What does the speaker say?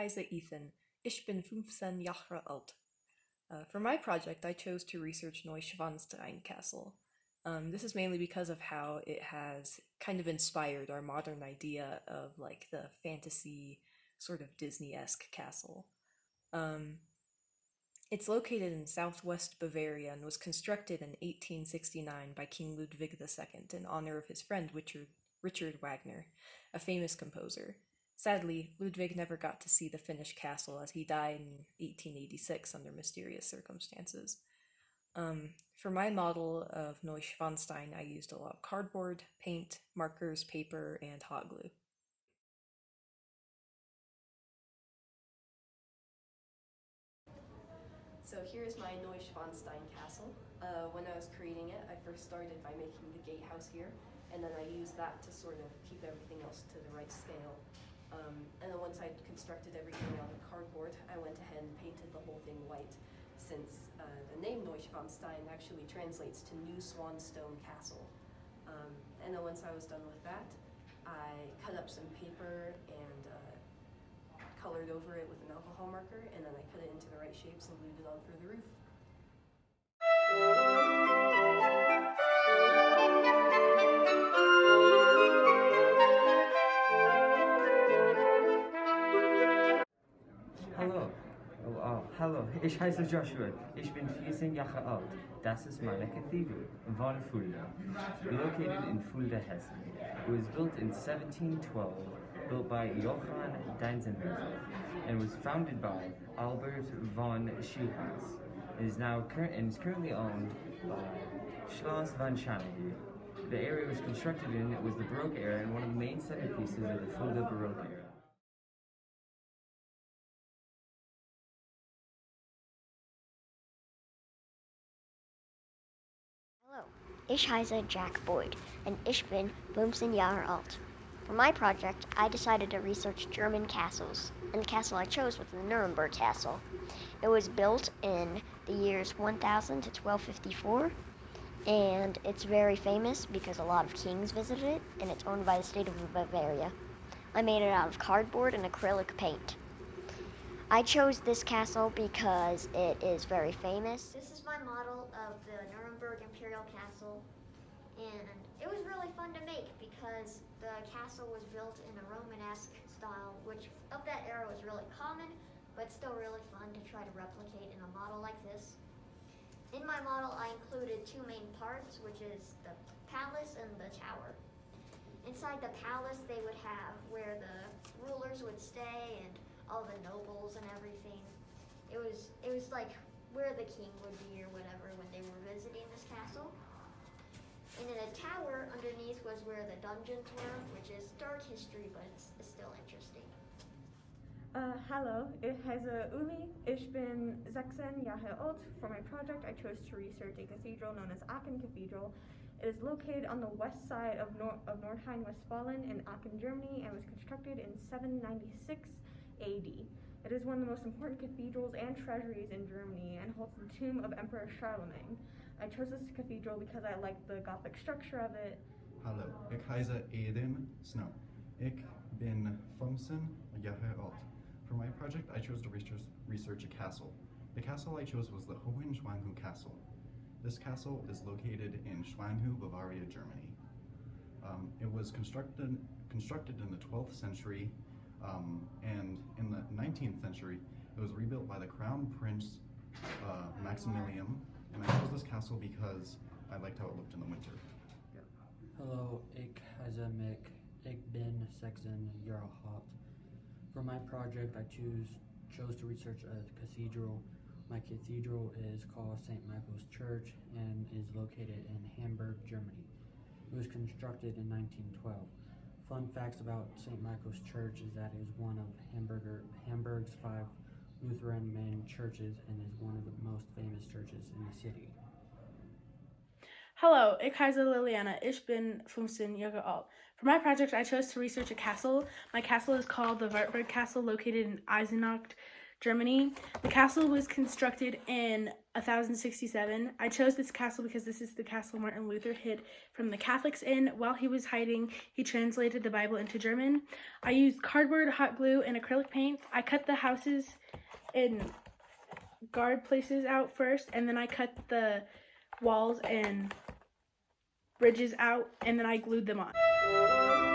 heiße Ethan. Ich bin 15 Jahre alt. For my project, I chose to research Neuschwanstein Castle. This is mainly because of how it has kind of inspired our modern idea of like the fantasy sort of Disney-esque castle. It's located in southwest Bavaria and was constructed in 1869 by King Ludwig II in honor of his friend Richard Wagner, a famous composer. Sadly, Ludwig never got to see the finished castle as he died in 1886 under mysterious circumstances. For my model of Neuschwanstein, I used a lot of cardboard, paint, markers, paper, and hot glue. So here's my Neuschwanstein castle. When I was creating it, I first started by making the gatehouse here, and then I used that to sort of keep everything else to the right scale. And then once I'd constructed everything on the cardboard, I went ahead and painted the whole thing white, since the name Neuschwanstein actually translates to New Swanstone Castle. And then once I was done with that, I cut up some paper and colored over it with an alcohol marker, and then I cut it into the right shapes and glued it on for the roof. Hallo, ich heiße Joshua. Ich bin 14 Jahre alt. Das ist meine Cathedral von Fulda, located in Fulda, Hessen. It was built in 1712, built by Johann Deinzenhofer, and was founded by Albert von Schiehaus. It is currently owned by Schloss von Schanagy. The area it was constructed in was the Baroque era and one of the main centerpieces of the Fulda Baroque era. Hello, ich heiße Jack Boyd, and ich bin 15 Jahre alt. For my project, I decided to research German castles, and the castle I chose was the Nuremberg Castle. It was built in the years 1000 to 1254, and it's very famous because a lot of kings visited it, and it's owned by the state of Bavaria. I made it out of cardboard and acrylic paint. I chose this castle because it is very famous. This is my model of the Nuremberg Imperial Castle, and it was really fun to make because the castle was built in a Romanesque style, which of that era was really common, but still really fun to try to replicate in a model like this. In my model, I included two main parts, which is the palace and the tower. Inside the palace, they would have where the rulers would stay and all the nobles and everything. It was like where the king would be or whatever when they were visiting this castle. And in a tower underneath was where the dungeons were, which is dark history, but it's still interesting. Hallo, ich heiße Uli. Ich bin 16 Jahre alt. For my project, I chose to research a cathedral known as Aachen Cathedral. It is located on the west side of Nordrhein-Westfalen in Aachen, Germany, and was constructed in 796 AD. It is one of the most important cathedrals and treasuries in Germany and holds the tomb of Emperor Charlemagne. I chose this cathedral because I liked the Gothic structure of it. Hallo, ich heiße Aiden Snow. Ich bin 15 Jahre alt. For my project, I chose to research a castle. The castle I chose was the Hohenschwangau Castle. This castle is located in Schwangau, Bavaria, Germany. It was constructed in the 12th century, and in the 19th century, it was rebuilt by the Crown Prince Maximilian, and I chose this castle because I liked how it looked in the winter. Hallo, ik heiße Mick. Ik ben 16 jaar oud. For my project, I chose to research a cathedral. My cathedral is called St. Michael's Church and is located in Hamburg, Germany. It was constructed in 1912. Fun facts about St. Michael's Church is that it is one of Hamburg's 5 Lutheran main churches and is one of the most famous churches in the city. Hallo, ich heiße Liliana. Ich bin 15 Jahre alt. For my project, I chose to research a castle. My castle is called the Wartburg Castle, located in Eisenach, Germany. The castle was constructed in 1067. I chose this castle because this is the castle Martin Luther hid from the Catholics in. While he was hiding, he translated the Bible into German. I used cardboard, hot glue, and acrylic paints. I cut the houses and guard places out first, and then I cut the walls and bridges out, and then I glued them on.